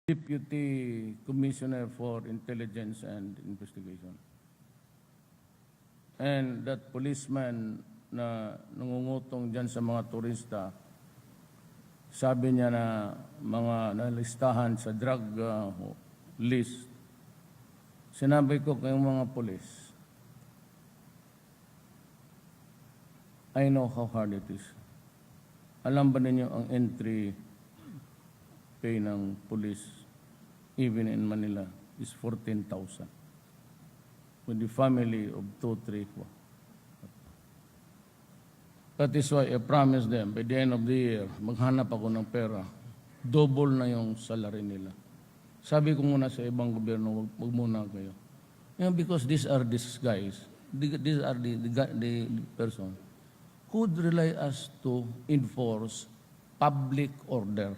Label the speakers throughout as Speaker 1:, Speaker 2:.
Speaker 1: Deputy Commissioner for Intelligence and Investigation. And that policeman na nangungutong dyan sa mga turista, sabi niya na mga nalistahan sa drug list. Sinabi ko kayong mga pulis, I know how hard it is. Alam ba ninyo ang entry pay ng police, even in Manila, is 14,000. With the family of 2, 3, 4. That is why I promised them, by the end of the year, maghanap ako ng pera. Double na yung salary nila. Sabi ko muna sa ibang gobyerno, wag muna kayo. You know, because these are these guys, these are the person who would rely us to enforce public order.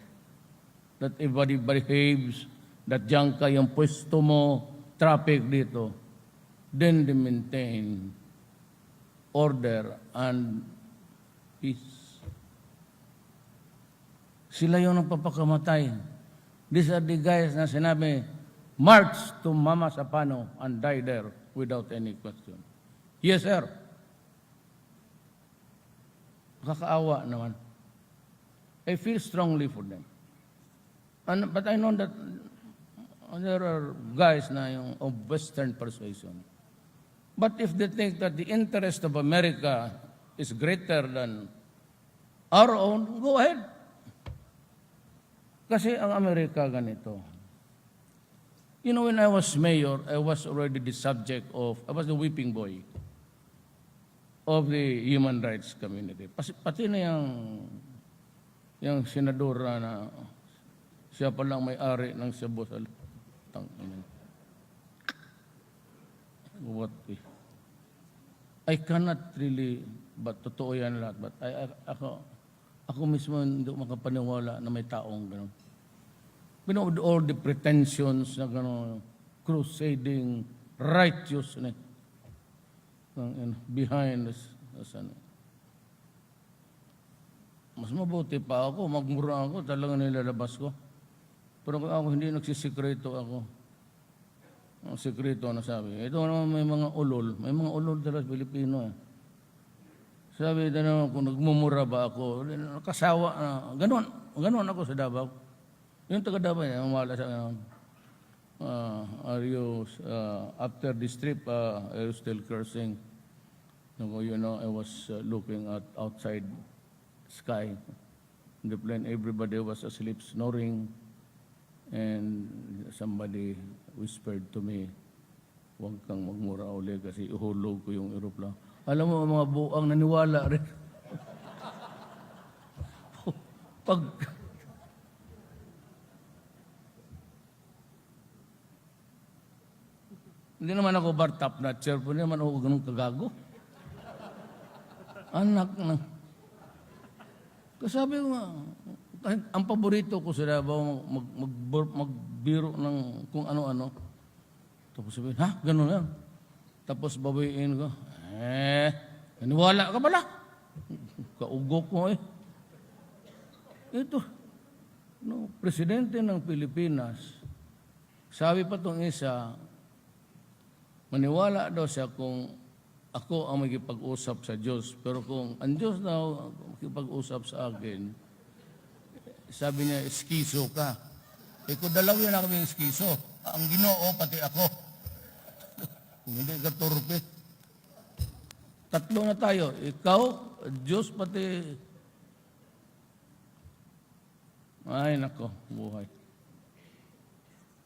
Speaker 1: That everybody behaves, that diyan ka yung pwesto mo, traffic dito, then they maintain order and peace. Sila yung nagpapakamatay. These are the guys na sinabi, march to Mama Sapano and die there without any question. Yes, sir. Kakaawa naman. I feel strongly for them. But I know that there are guys na yung of Western persuasion. But if they think that the interest of America is greater than our own, go ahead. Kasi ang Amerika ganito. You know, when I was mayor, I was already the subject of, I was the whipping boy of the human rights community. Pati na yung senadora na siya pa lang may-ari ng Cebu sa what I cannot really, but totoo yan lahat, but ako mismo hindi makapaniwala na may taong gano'n. You know, all the pretensions na gano'n, crusading, righteous, behind us, mas mabuti pa ako, magmura ako, talagang nilalabas ko. Pero ako hindi nagsisikreto ako. Ang sikreto na sabi. Ito naman may mga ulol talaga sa Pilipino. Sabi ito naman kung nagmumura ba ako, nakasawa na, ganon ako sa Davao. Yung taga Davao niya, umala sa are you, after this trip, are you still cursing? You know, I was looking at outside sky. In the plane, everybody was asleep, snoring. And somebody whispered to me, huwag kang magmura uli kasi ihulog ko yung aeroplano. Alam mo, mga buang naniwala rin. Hindi naman ako bar top notcher, po naman ako ganun kagago. Anak na. Kasabi ko nga, ang paborito ko sa Davao, magbiro ng kung ano-ano. Tapos sabihin, ha? Ganun yan. Tapos babayin ko, naniwala ka pala? Kaugok ko Ito, presidente ng Pilipinas, sabi pa itong isa, maniwala daw siya kung ako ang magipag-usap sa Diyos. Pero kung ang Diyos daw magipag-usap sa akin, sabi niya, skiso ka. Kung dalawin na kami yung skiso, ang Ginoo, pati ako. Kung hindi ka turpe. Tatlo na tayo. Ikaw, Diyos, pati... Ay, nako, buhay.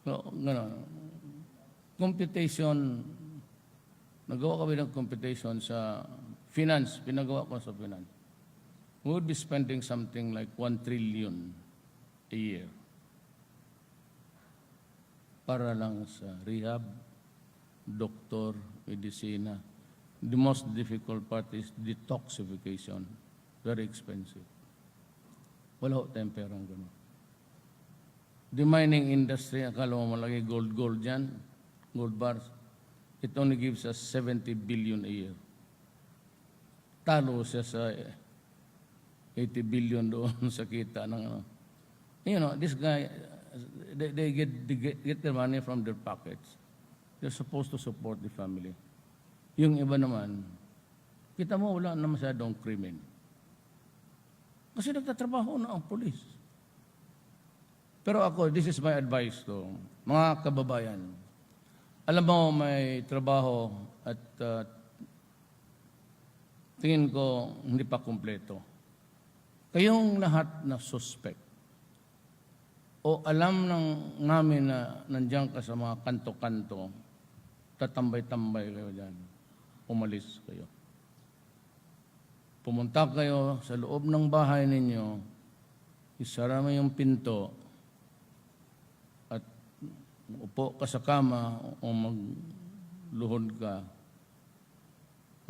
Speaker 1: So, gano'n. Computation, nagawa kami ng computation sa finance, pinagawa ko sa finance. We would be spending something like 1 trillion a year para lang sa rehab, doktor, medicina. The most difficult part is detoxification. Very expensive. Wala ho tayong perang gano'n. The mining industry, akala mo malaki gold dyan, gold bars, it only gives us 70 billion a year. Talo siya sa 80 billion doon sa kita ng You know, this guy, they get their money from their pockets. They're supposed to support the family. Yung iba naman, kita mo wala na masyadong krimen. Kasi nagtatrabaho na ang pulis. Pero ako, this is my advice to mga kababayan. Alam mo, may trabaho at tingin ko hindi pa kumpleto. Kayong lahat na suspect o alam namin na nandiyan ka sa mga kanto-kanto, tatambay-tambay kayo dyan. Umalis kayo. Pumunta kayo sa loob ng bahay ninyo, isara mo yung pinto, at upo ka sa kama o magluhod ka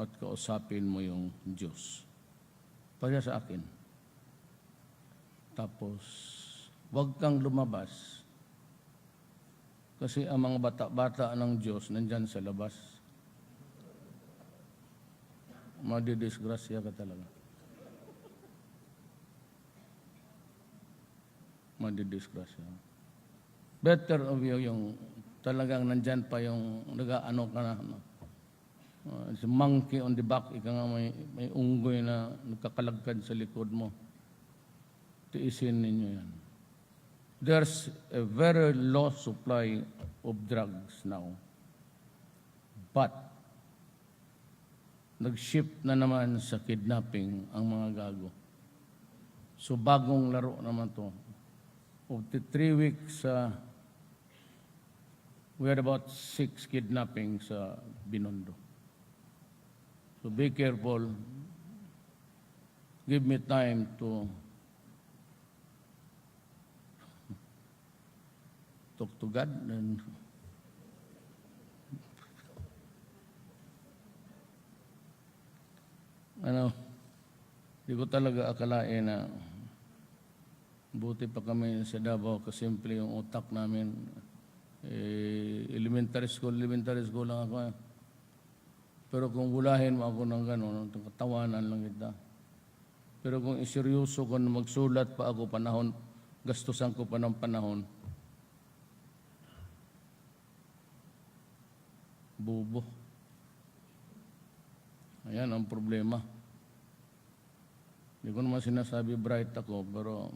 Speaker 1: at kausapin mo yung Diyos. Para sa akin. Tapos, huwag kang lumabas. Kasi ang mga bata-bata ng Diyos nandyan sa labas. Madidisgrasya ka talaga. Madidisgrasya. Better of you yung talagang nandyan pa yung nag-ano ka na. It's a monkey on the back. Ika nga may unggoy na nagkakalagkad sa likod mo. Tiisin ninyo yan. There's a very low supply of drugs now. But, nag-shift na naman sa kidnapping ang mga gago. So, bagong laro naman to. Of the 3 weeks, we had about 6 kidnapping sa Binondo. So, be careful. Give me time to talk to God and di ko talaga akalain na buti pa kami sa Davao kasimple yung utak namin. Elementary school lang ako. Pero kung gulahin mo ako ng gano'n, katawanan lang kita. Pero kung iseryoso ko na magsulat pa ako panahon, gastusan ko pa ng panahon, bobo. Ayan ang problema. Hindi ko naman sinasabi bright ako, pero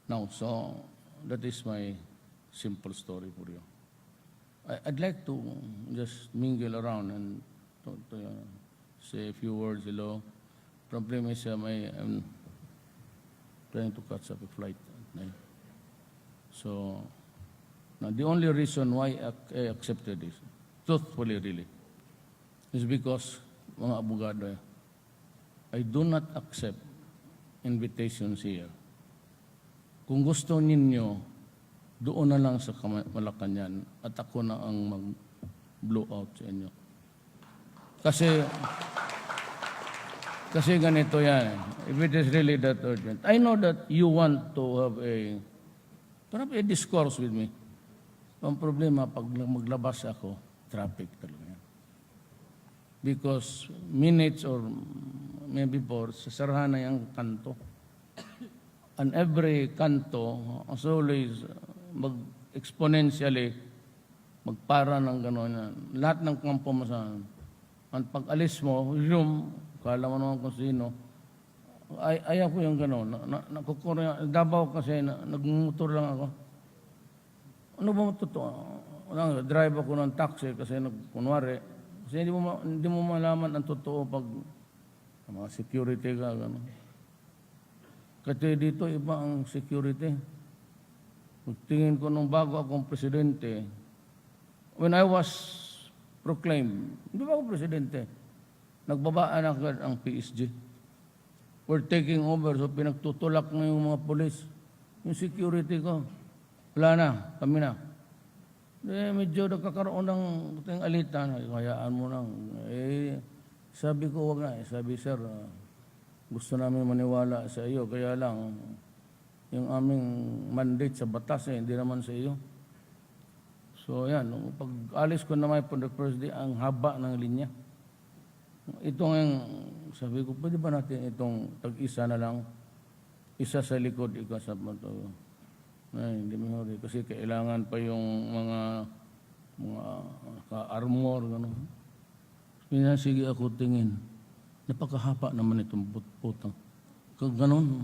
Speaker 1: now, so that is my simple story for you. I'd like to just mingle around and to say a few words. Hello. Problem is I'm trying to catch up a flight at night. So, now the only reason why I accepted this, truthfully really, is because, mga abogado, I do not accept invitations here. Kung gusto ninyo, doon na lang sa Malacanang at ako na ang mag-blow out sa inyo. Kasi ganito yan. If it is really that urgent. I know that you want to have a discourse with me. Ang problema, pag maglabas ako, traffic talaga yan. Because minutes or maybe more, sasarahan na yung kanto. And every kanto, as always, mag-exponentially, magpara ng gano'n. Lahat ng kampo mo saan. Ang pag-alis mo, kala mo naman kung sino, ayaw ko yung gano'n. Davao kasi, nagmumotor lang ako. Ano ba totoo? Drive ako ng taxi kasi kunwari. Kasi hindi mo malaman ang totoo pag mga security ka. Gano'n. Kasi dito iba ang security. Tingin ko nung bago akong presidente, when I was proclaimed, hindi ba ako presidente? Nagbabaan agad ang PSG. We're taking over, so pinagtutulak na yung mga polis. Yung security ko, wala na, kami na. Medyo nagkakaroon ng alitan, hayaan mo lang. Sabi ko, wag na. Sabi, sir, gusto namin maniwala sa iyo, kaya lang, yung aming mandate sa batas, hindi naman sa iyo. So, yan. Pag alis ko naman po the first day, ang haba ng linya. Ito ngayon, sabi ko, pwede ba natin itong tag-isa na lang? isa sa likod, ika sa mato. Ay, hindi mo huli. Kasi kailangan pa yung mga ka-armor, gano'n. Sige ako tingin. Napakahaba naman itong putang. Ganon.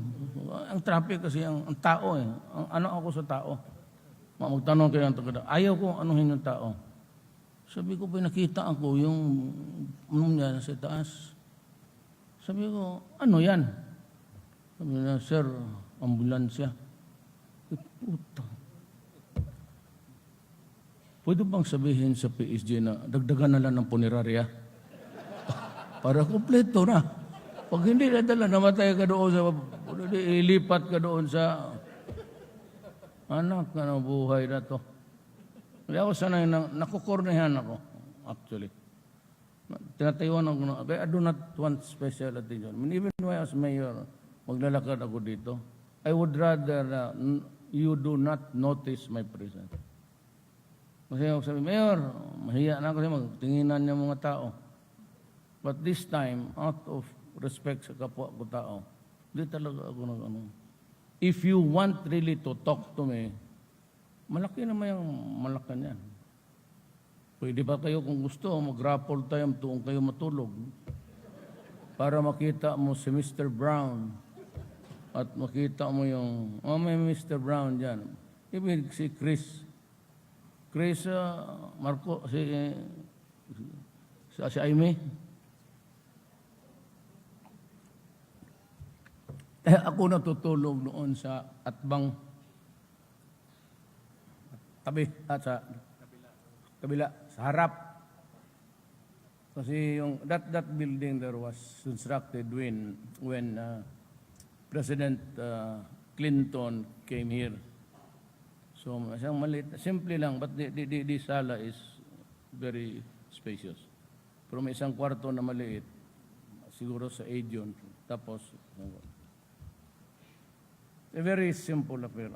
Speaker 1: Ang traffic kasi, ang tao eh. Ano ako sa tao? Magtanong kayo ng tagada. Ayaw ko anuhin yung tao. Sabi ko, nakita ako yung niya sa taas. Sabi ko, ano yan? Sabi na, sir, ambulansya. Puta. Pwede bang sabihin sa PSG na dagdagan na lang ng punerarya? Para kumpleto na. Pag hindi nadala, namatay ka doon sa, ilipat ka doon sa, anak ka ng buhay na to. Kaya ako sanay, nakukornehan ako, actually. Tinatayuan ako, I do not want special attention. I mean, even when I was mayor, maglalakad ako dito, I would rather you do not notice my presence. Kasi ako sabi, Mayor, mahiya na kasi magtinginan niya mga tao. But this time, out of respect sa kapwa ko tao, hindi talaga ako nag-ano. If you want really to talk to me, malaki naman yung malakan yan. Pwede ba kayo kung gusto, mag-raffle time tuong kayo matulog para makita mo si Mr. Brown at makita mo yung, may Mr. Brown dyan. Ibig si Chris Marco, si Aimee. Ako natutulog noon sa atbang tabi at sa kabila, sa harap. Kasi yung that building there was constructed when President Clinton came here. So, siyang maliit. Simple lang, but the sala is very spacious. Pero may isang kwarto na maliit, siguro sa age yun. Tapos, a very simple affair.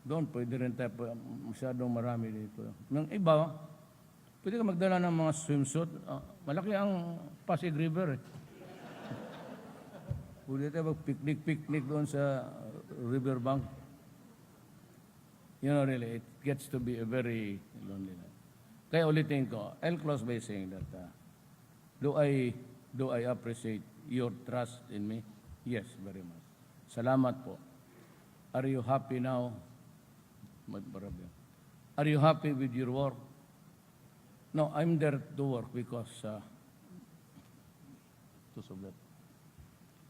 Speaker 1: Doon, pwede rin tayo, masyadong marami dito. Ng iba, pwede ka magdala ng mga swimsuit. Malaki ang Pasig River eh. Pwede tayo mag-picnic doon sa riverbank. You know, really, it gets to be a very lonely life. Kaya ulitin ko, I'll close by saying that, do I appreciate your trust in me? Yes, very much. Salamat po. Are you happy now? Are you happy with your work? No, I'm there to work because to sublet.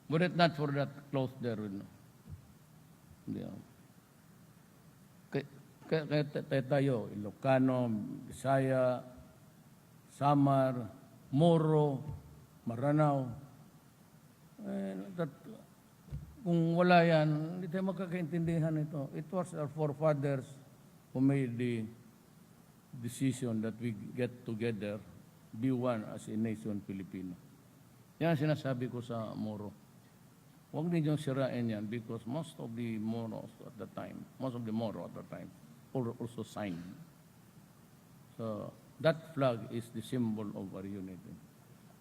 Speaker 1: Were it not for that close there, kaya tayo, Ilocano, Bisaya, Samar, Moro, Maranao. Kung wala yan, hindi tayo magkakaintindihan ito. It was our forefathers who made the decision that we get together, be one as a nation Filipino. Yan sinasabi ko sa Moro. Huwag ninyong sirain yan because most of the Moro at the time also signed. So, that flag is the symbol of our unity.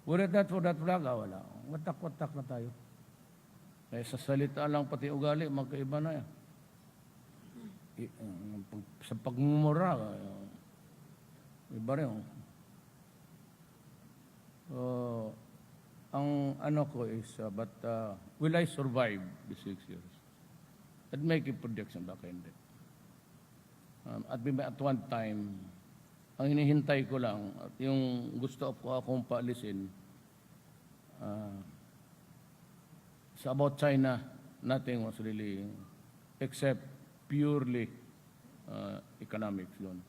Speaker 1: Were it not for that flag, wala. Watak-watak na tayo. Kaya sa salita lang pati ugali, magkaiba na yan. Sa pagmumura, iba rin. Ang ano ko is, will I survive the 6 years? I'd make a projection back in it. At one time, ang hinihintay ko lang, at yung gusto ko akong paalisin, sa about China, nothing was really, except purely economics yun.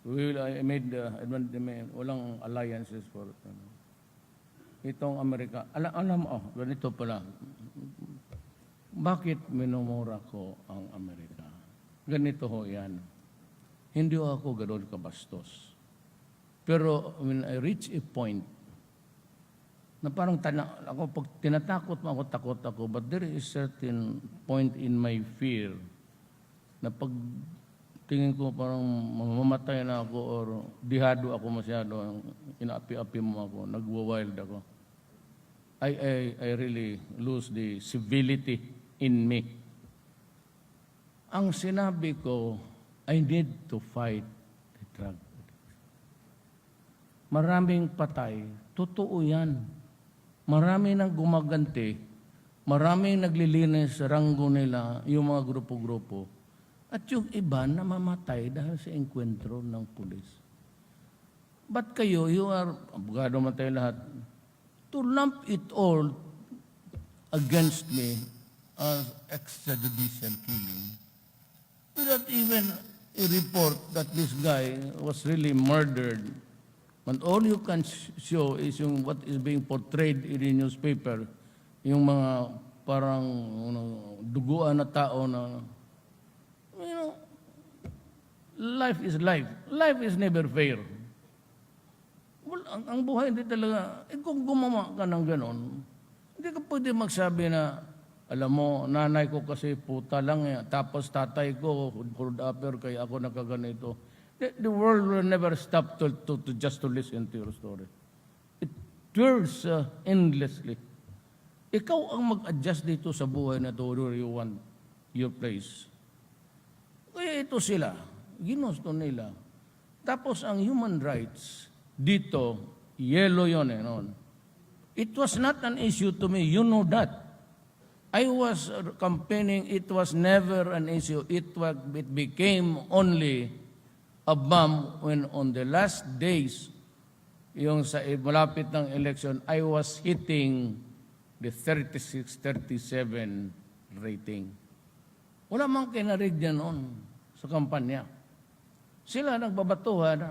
Speaker 1: I made walang alliances for itong Amerika. Alam mo, ganito pala. Bakit minumura ko ang Amerika? Ganito ho yan. Hindi ako ganoon kabastos. Pero when I reach a point, na parang ako, pag tinatakot mo ako, takot ako, but there is certain point in my fear na pag tingin ko parang mamamatay na ako or dihado ako masyado, inaapi-api mo ako, nagwa-wild ako. I really lose the civility in me. Ang sinabi ko, I need to fight the drug. Maraming patay, totoo yan. Marami nang gumaganti, maraming naglilinis sa ranggo nila, yung mga grupo-grupo. At yung iba namamatay dahil sa enkwentro ng pulis. But kayo, you are, abogado man tayo lahat, to lump it all against me as extrajudicial killing without even a report that this guy was really murdered. And all you can show is yung what is being portrayed in the newspaper, yung mga parang duguan na tao na, life is life. Life is never fair. Well, ang buhay hindi talaga, kung gumawa ka ng ganon, hindi ka pwede magsabi na, alam mo, nanay ko kasi puta lang, tapos tatay ko, hold upper, kaya ako nakaganito. The world will never stop to just to listen to your story. It turns endlessly. Ikaw ang mag-adjust dito sa buhay na to where you want your place. Kaya ito sila, ginusto nila. Tapos ang human rights, dito, yellow yun eh. No? It was not an issue to me, you know that. I was campaigning, it was never an issue. It became only a bomb when on the last days, yung sa malapit ng election, I was hitting the 36-37 rating. Wala mang kinarig niya noon sa kampanya. Sila nagbabatuhan.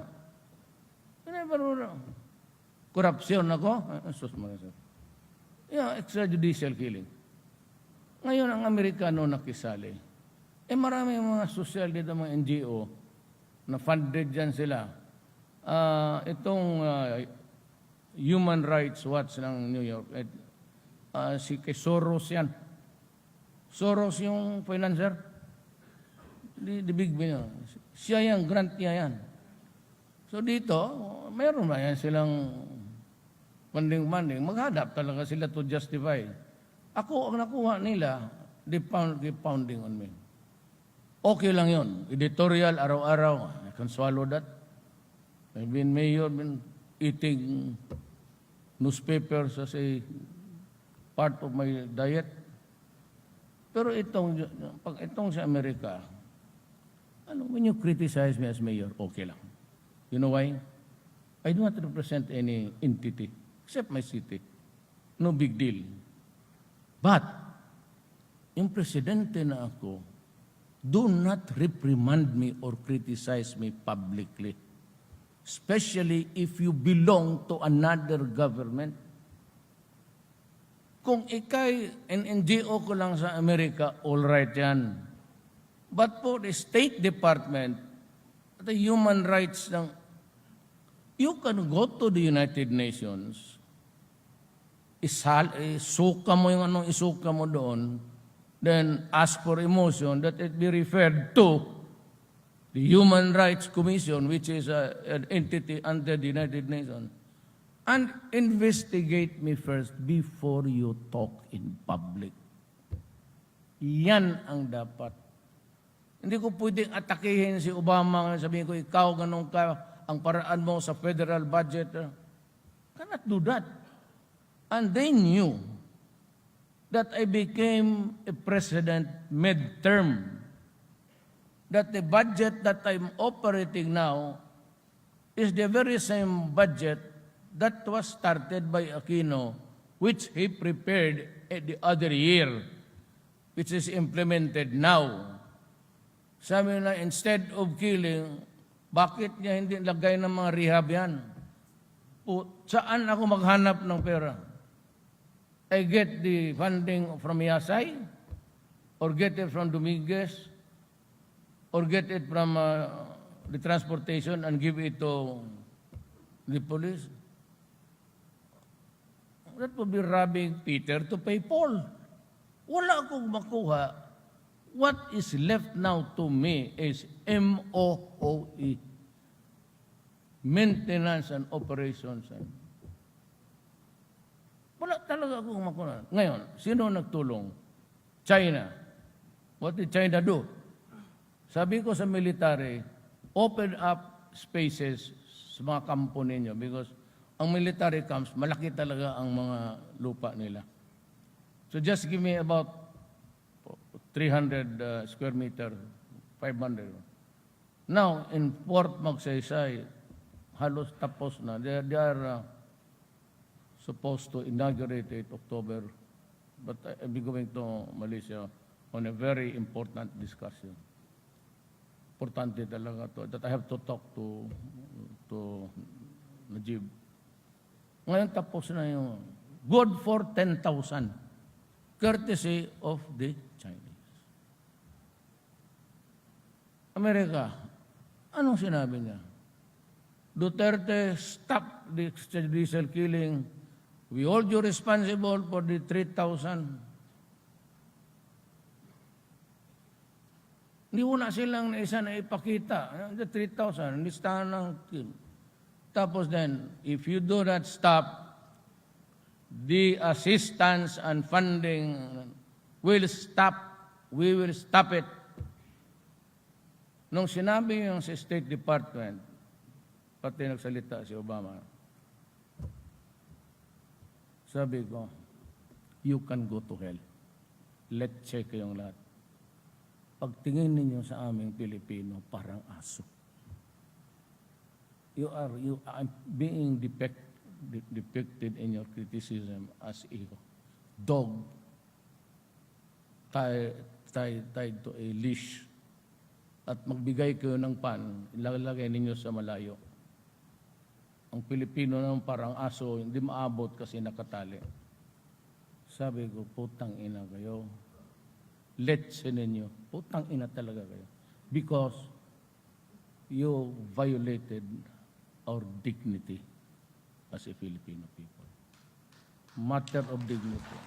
Speaker 1: Korupsyon ako. Extrajudicial killing. Ngayon, ang Amerikano nakisali. Marami mga social dito, mga NGO, na funded dyan sila. Itong Human Rights Watch ng New York, si kay Soros yan. Soros yung financer. The big man. Siya yan, grant niya yan. So dito, mayroon na yan silang funding. Maghadap talaga sila to justify. Ako, ang nakuha nila, they pounding on me. Okay lang yun. Editorial, araw-araw. I can swallow that. I've been mayor, been eating newspapers as a part of my diet. Pero pag itong sa Amerika, when you criticize me as mayor, okay lang. You know why? I do not represent any entity except my city. No big deal. But, yung presidente na ako, do not reprimand me or criticize me publicly, especially if you belong to another government. Kung ikay NGO ko lang sa Amerika, all right yan. But for the State Department, the human rights, you can go to the United Nations, isuka mo yung anong isuka mo doon, then ask for a motion that it be referred to the Human Rights Commission, which is an entity under the United Nations, and investigate me first before you talk in public. Yan ang dapat. Hindi ko pwedeng atakihin si Obama, sabihin ko, ikaw, ganun ka, ang paraan mo sa federal budget. Cannot do that. And they knew that I became a president mid-term, that the budget that I'm operating now is the very same budget that was started by Aquino, which he prepared the other year, which is implemented now. Sabi na, instead of killing, bakit niya hindi lagay ng mga rehab yan? Saan ako maghanap ng pera? I get the funding from Yasay, or get it from Dominguez, or get it from the transportation and give it to the police. That would be robbing Peter to pay Paul. Wala akong makuha. What is left now to me is MOOE, Maintenance and Operations. Wala talaga akong makunan. Ngayon, sino nagtulong? China. What did China do? Sabi ko sa military, open up spaces sa mga kampo ninyo because ang military camps, malaki talaga ang mga lupa nila. So just give me about 300 square meter, 500. Now, in Port Magsaysay, halos tapos na. They are supposed to inaugurate it October, but I'll be going to Malaysia on a very important discussion. Importante talaga to, that I have to talk to Najib. Ngayon tapos na yung good for 10,000, courtesy of the Chinese. Amerika, anong sinabi niya? Duterte, stop the extrajudicial killing. We hold you responsible for the 3,000. Hindi wala silang isa na ipakita. The 3,000, listahan ng kill. Tapos then, if you do not stop, the assistance and funding will stop. We will stop it. Nung sinabi yung sa State Department, pati nagsalita si Obama, sabi ko, you can go to hell. Let's check kayong lahat. Pagtingin ninyo sa aming Pilipino, parang aso. You are being depicted in your criticism as a dog tied to a leash. At magbigay kayo ng pan, ilalagay ninyo sa malayo. Ang Pilipino naman parang aso, hindi maabot kasi nakatali. Sabi ko, putang ina kayo. Let's ninyo. Putang ina talaga kayo. Because you violated our dignity as a Filipino people. Matter of dignity.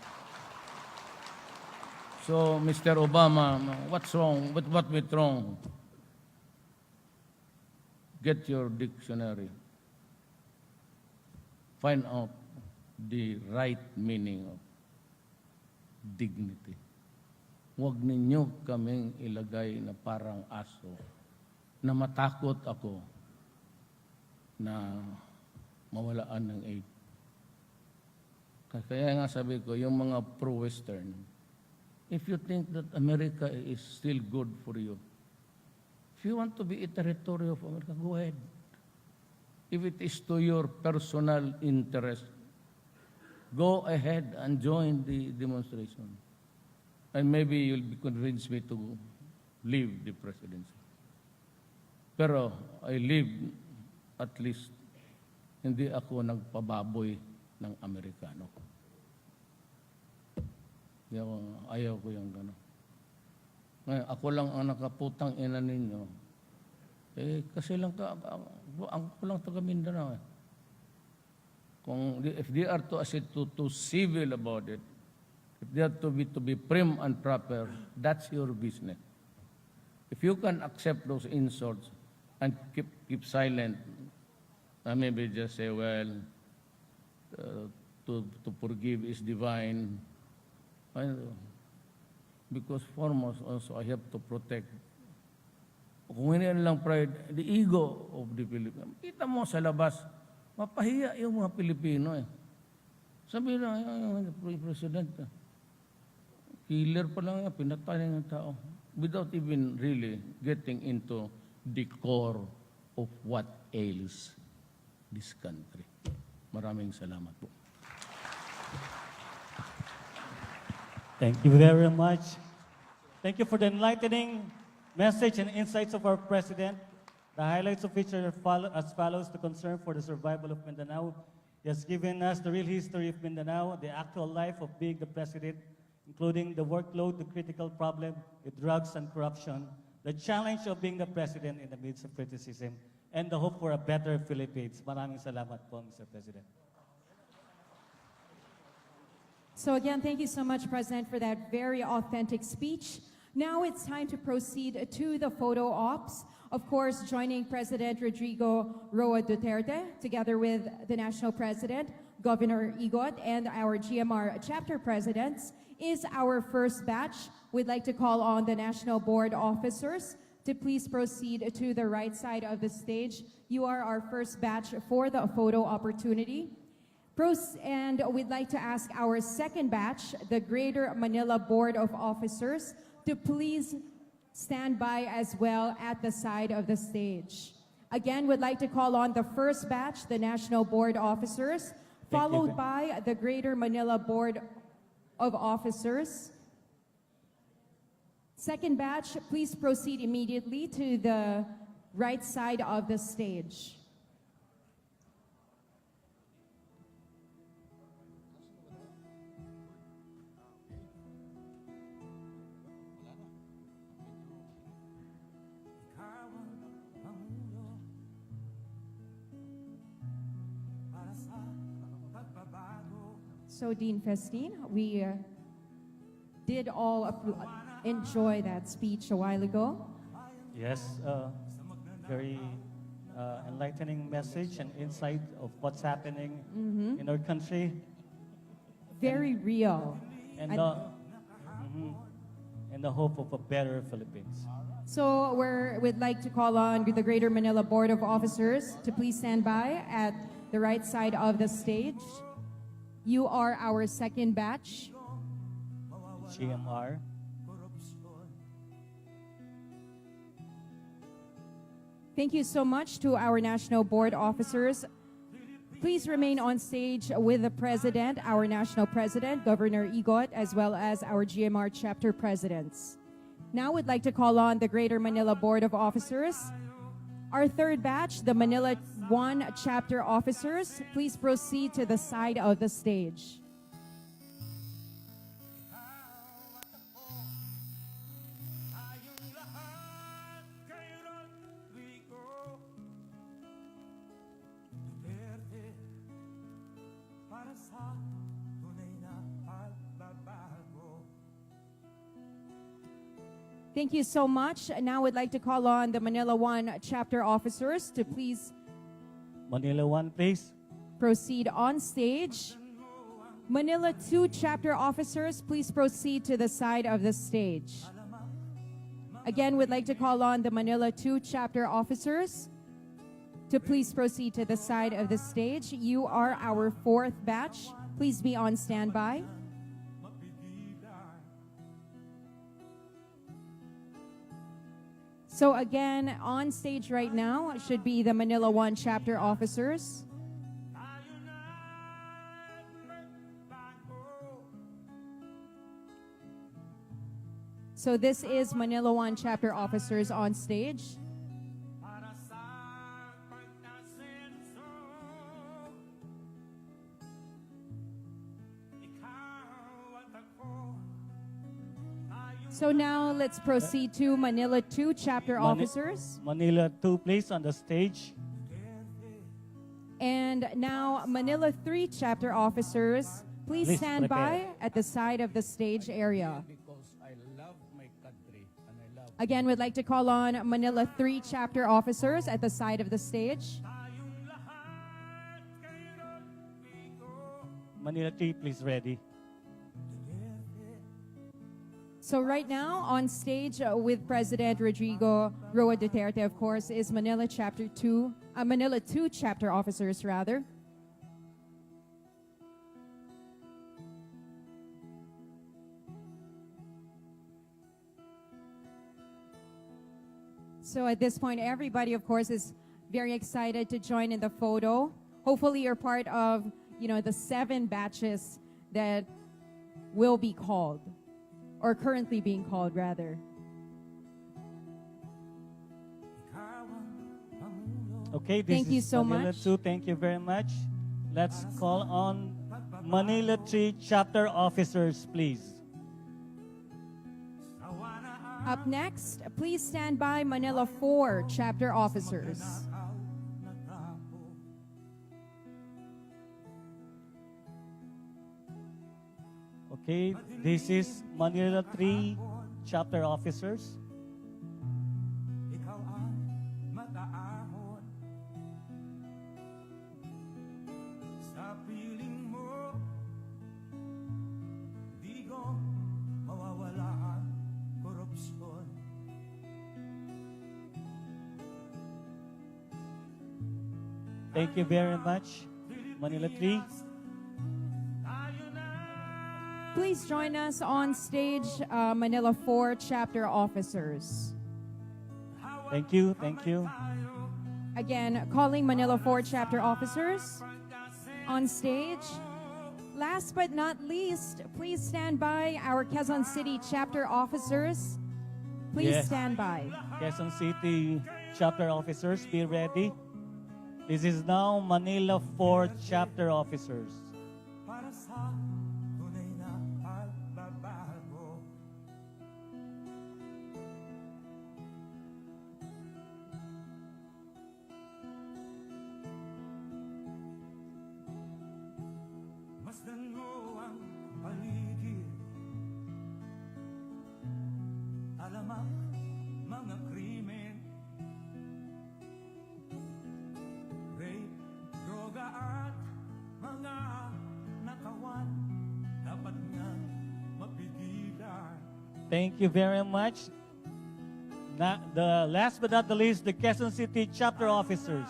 Speaker 1: So, Mr. Obama, what's wrong? What went wrong? Get your dictionary. Find out the right meaning of dignity. Huwag ninyo kaming ilagay na parang aso na matakot ako na mawalaan ng aid. Kaya nga sabi ko, yung mga pro-Western, if you think that America is still good for you, if you want to be a territory of America, go ahead. If it is to your personal interest, go ahead and join the demonstration. And maybe you'll convince me to leave the presidency. Pero I leave, at least, hindi ako nagpababoy ng Amerikano. Ayaw ko yung gano'n. Ngayon, ako lang ang nakaputang ina ninyo. Kasi lang ako lang taga Mindanao. If they are to civil about it, if they are to be prim and proper, that's your business. If you can accept those insults and keep silent, maybe just say, well, to forgive is divine. Because foremost also, I have to protect. Kung hindi lang pride, the ego of the Filipino. Kita mo sa labas, mapahiya yung mga Pilipino eh. Sabi na, yung president, killer pa lang, pinatay ng tao. Without even really getting into the core of what ails this country. Maraming salamat po.
Speaker 2: Thank you very much. Thank you for the enlightening message and insights of our President. The highlights of which are as follows: the concern for the survival of Mindanao. He has given us the real history of Mindanao, the actual life of being the President, including the workload, the critical problem with drugs and corruption, the challenge of being the President in the midst of criticism, and the hope for a better Philippines. Maraming salamat po, Mr. President.
Speaker 3: So again, thank you so much, President, for that very authentic speech. Now it's time to proceed to the photo ops. Of course, joining President Rodrigo Roa Duterte, together with the National President, Governor Igot, and our GMR chapter presidents, is our first batch. We'd like to call on the National Board officers to please proceed to the right side of the stage. You are our first batch for the photo opportunity. And we'd like to ask our second batch, the Greater Manila Board of Officers, to please stand by as well at the side of the stage. Again, we'd like to call on the first batch, the National Board officers, followed by the Greater Manila Board of Officers. Second batch, please proceed immediately to the right side of the stage. So, Dean Festin, we did all enjoy that speech a while ago.
Speaker 2: Yes, very enlightening message and insight of what's happening in our country.
Speaker 3: Very real.
Speaker 2: And the hope of a better Philippines.
Speaker 3: So we'd like to call on the Greater Manila Board of Officers to please stand by at the right side of the stage. You are our second batch.
Speaker 2: GMR.
Speaker 3: Thank you so much to our National Board officers. Please remain on stage with the President, our National President, Governor Igot, as well as our GMR chapter presidents. Now we'd like to call on the Greater Manila Board of Officers. Our third batch, the Manila 1 chapter officers, please proceed to the side of the stage. Thank you so much. Now we'd like to call on the Manila 1 chapter officers to please
Speaker 2: Manila 1, please.
Speaker 3: proceed on stage. Manila 2 chapter officers, please proceed to the side of the stage. Again, we'd like to call on the Manila 2 chapter officers to please proceed to the side of the stage. You are our fourth batch. Please be on standby. So again, on stage right now should be the Manila 1 chapter officers. So this is Manila 1 chapter officers on stage. So now let's proceed to Manila 2 chapter officers.
Speaker 2: Manila 2, please, on the stage.
Speaker 3: And now Manila 3 chapter officers, please stand by at the side of the stage area.
Speaker 1: Because I love my country and I love
Speaker 3: Again, we'd like to call on Manila 3 chapter officers at the side of the stage.
Speaker 2: Manila 3, please, ready.
Speaker 3: So right now on stage with President Rody Duterte, of course, is Manila 2 chapter officers rather. So at this point, everybody, of course, is very excited to join in the photo. Hopefully you're part of, the 7 batches that will be called. Or currently being called, rather.
Speaker 2: Okay, this
Speaker 3: Thank you
Speaker 2: is
Speaker 3: so
Speaker 2: Manila
Speaker 3: much.
Speaker 2: 2. Thank you very much. Let's call on Manila 3 chapter officers, please.
Speaker 3: Up next, please stand by Manila 4 chapter officers.
Speaker 2: Okay, this is Manila 3 chapter officers.
Speaker 4: Sa piling
Speaker 2: Thank you very much. Manila 3.
Speaker 3: Please join us on stage, Manila 4 chapter officers.
Speaker 2: Thank you, thank you.
Speaker 3: Again, calling Manila 4 chapter officers on stage. Last but not least, please stand by our Quezon City chapter officers. Please
Speaker 2: Yes.
Speaker 3: stand by.
Speaker 2: Quezon City chapter officers, be ready. This is now Manila 4 chapter officers.
Speaker 4: Para sa tunay na pagbabago. Masdan mo ang paligid, alamak mga krimen, rape, droga at mga nakawan, dapat nga mapigilan.
Speaker 2: Thank you very much. The last but not the least, the Quezon City chapter officers.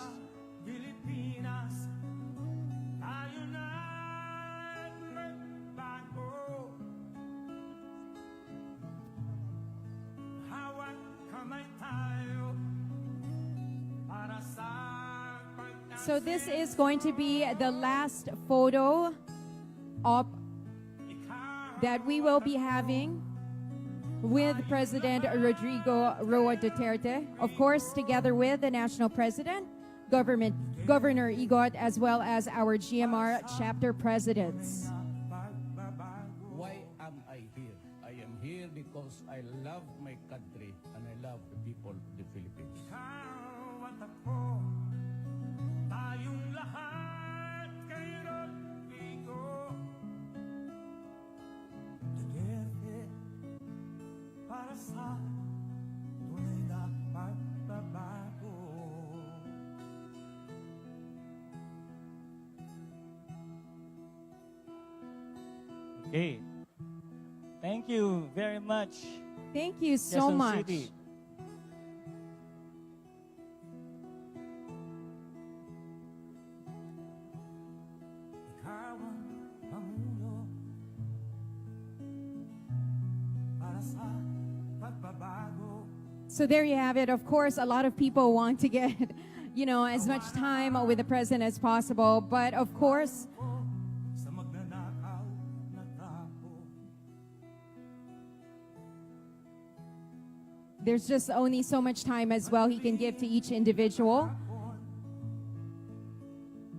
Speaker 4: Pilipinas, tayo na magbago. Hawat kamay tayo para sa
Speaker 3: So this is going to be the last photo op that we will be having with President Rody Duterte, of course, together with the National President, Governor Igot, as well as our GMR chapter presidents.
Speaker 1: Why am I here? I am here because I love my country and I love the people of the Philippines.
Speaker 4: ikaw at ako, tayong lahat kay Rodrigo Duterte, para sa tunay na pagbabago.
Speaker 2: Okay. Thank you very much.
Speaker 3: Thank you so
Speaker 2: Quezon
Speaker 3: much.
Speaker 2: City.
Speaker 4: Ikaw ang pamulo para sa pagbabago.
Speaker 3: So there you have it. Of course, a lot of people want to get, as much time with the president as possible. But of course,
Speaker 4: Sa magnanakaw na tao.
Speaker 3: there's just only so much time as well he can give to each individual.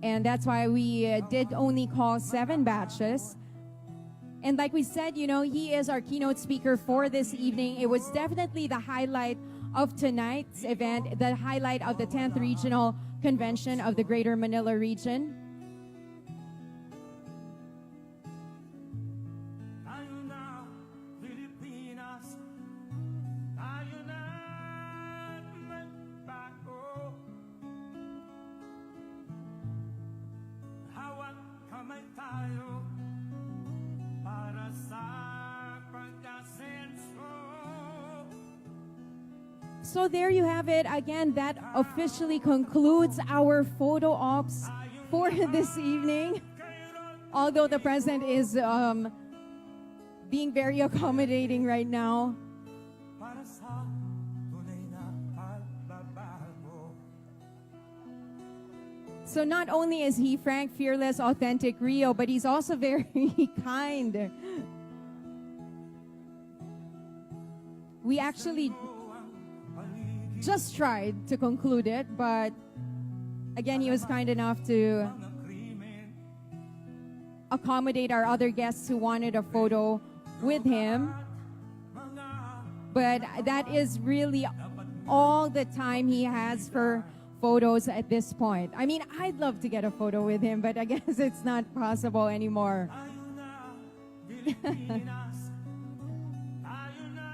Speaker 3: And that's why we did only call 7 batches. And like we said, he is our keynote speaker for this evening. It was definitely the highlight of tonight's event, the highlight of the 10th Regional Convention of the Greater Manila Region.
Speaker 4: Tayo na, Pilipinas. Tayo na magbago. Hawat kamay tayo para sa pagkasenso.
Speaker 3: So there you have it. Again, that officially concludes our photo ops for this evening. Although the president is being very accommodating right now.
Speaker 4: Para sa tunay na pagbabago.
Speaker 3: So not only is he frank, fearless, authentic Rio, but he's also very kind. We actually just tried to conclude it, but again, he was kind enough to accommodate our other guests who wanted a photo with him. But that is really all the time he has for photos at this point. I mean, I'd love to get a photo with him, but I guess it's not possible anymore.
Speaker 4: Tayo na, Pilipinas. Tayo na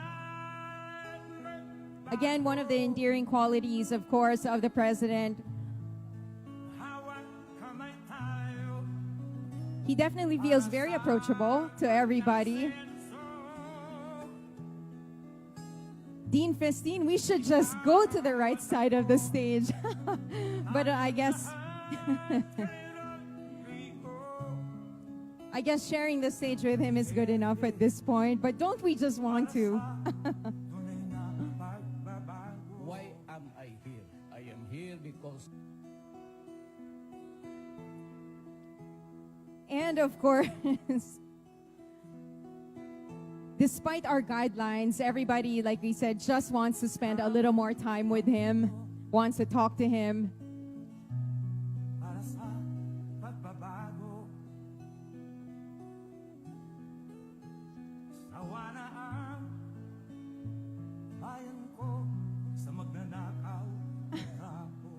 Speaker 3: Again, one of the endearing qualities, of course, of the president,
Speaker 4: hawat kamay tayo.
Speaker 3: he definitely feels very approachable to everybody. Dean Festine, we should just go to the right side of the stage. But I guess I guess sharing the stage with him is good enough at this point, but don't we just want to?
Speaker 1: Why am I here? I am here because
Speaker 3: And of course, despite our guidelines, everybody, like we said, just wants to spend a little more time with him, wants to talk to him.
Speaker 4: para sa pagbabago. Sawa na ang bayan ko sa magnanakaw at rapo.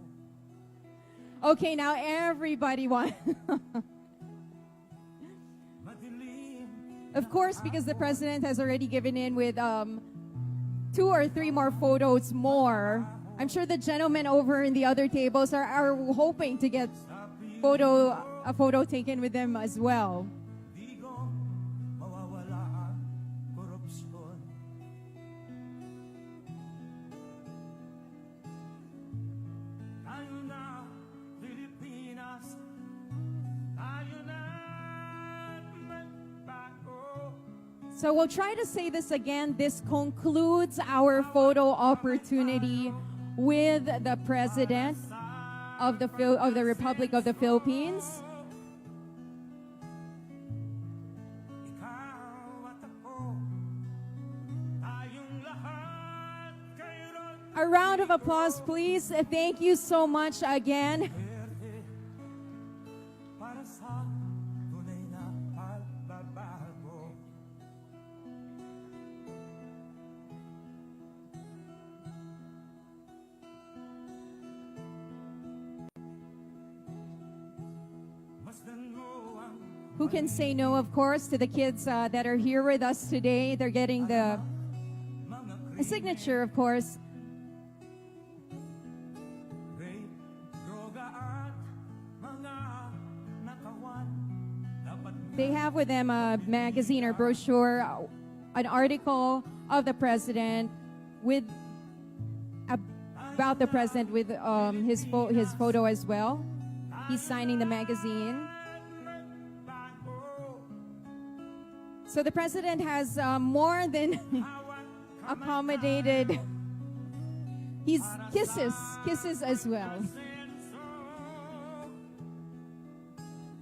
Speaker 3: Okay, now everybody wants.
Speaker 4: Madilim
Speaker 3: Of course, because the president has already given in with 2 or 3 more photos more. I'm sure the gentlemen over in the other tables are hoping to get a photo taken with them as well.
Speaker 4: di ko mawawala ang korupsyon. Tayo na, Pilipinas. Tayo na, magbago.
Speaker 3: So we'll try to say this again. This concludes our photo opportunity with the President of the Republic of the Philippines.
Speaker 4: Ikaw at ako, tayong lahat kay Rody
Speaker 3: A round of applause, please. Thank you so much again.
Speaker 4: Duterte para sa tunay na pagbabago. Masdan mo ang
Speaker 3: Who can say no, of course, to the kids that are here with us today? They're getting the
Speaker 4: mga
Speaker 3: a signature, of course.
Speaker 4: rape, droga at mga nakawan. Dapat
Speaker 3: They have with them a magazine or brochure, an article of the president with about the president with his photo as well. He's signing the magazine. So the president has more than accommodated. He's kisses as well.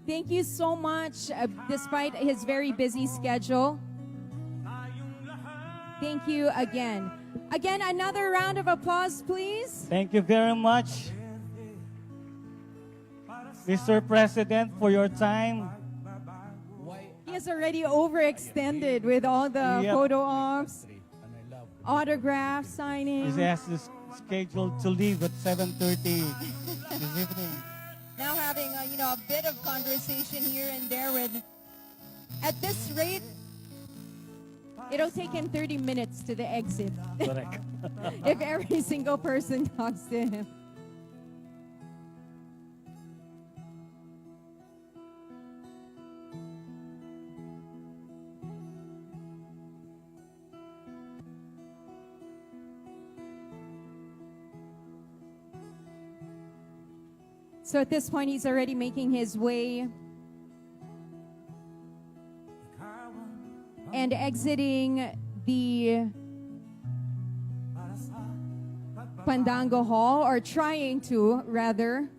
Speaker 3: Thank you so much, despite his very busy schedule. Thank you again. Again, another round of applause, please.
Speaker 2: Thank you very much, Mr. President, for your time.
Speaker 3: He has already overextended with all the
Speaker 2: Yep.
Speaker 3: photo ops,
Speaker 1: and I love
Speaker 3: autograph
Speaker 2: He
Speaker 3: signing.
Speaker 2: has this scheduled to leave at 7:30 this evening.
Speaker 3: Now having a bit of conversation here and there with. At this rate, it'll take him 30 minutes to the exit
Speaker 2: Correct.
Speaker 3: if every single person talks to him. So at this point, he's already making his way and exiting the Pandango Hall, or trying to, rather.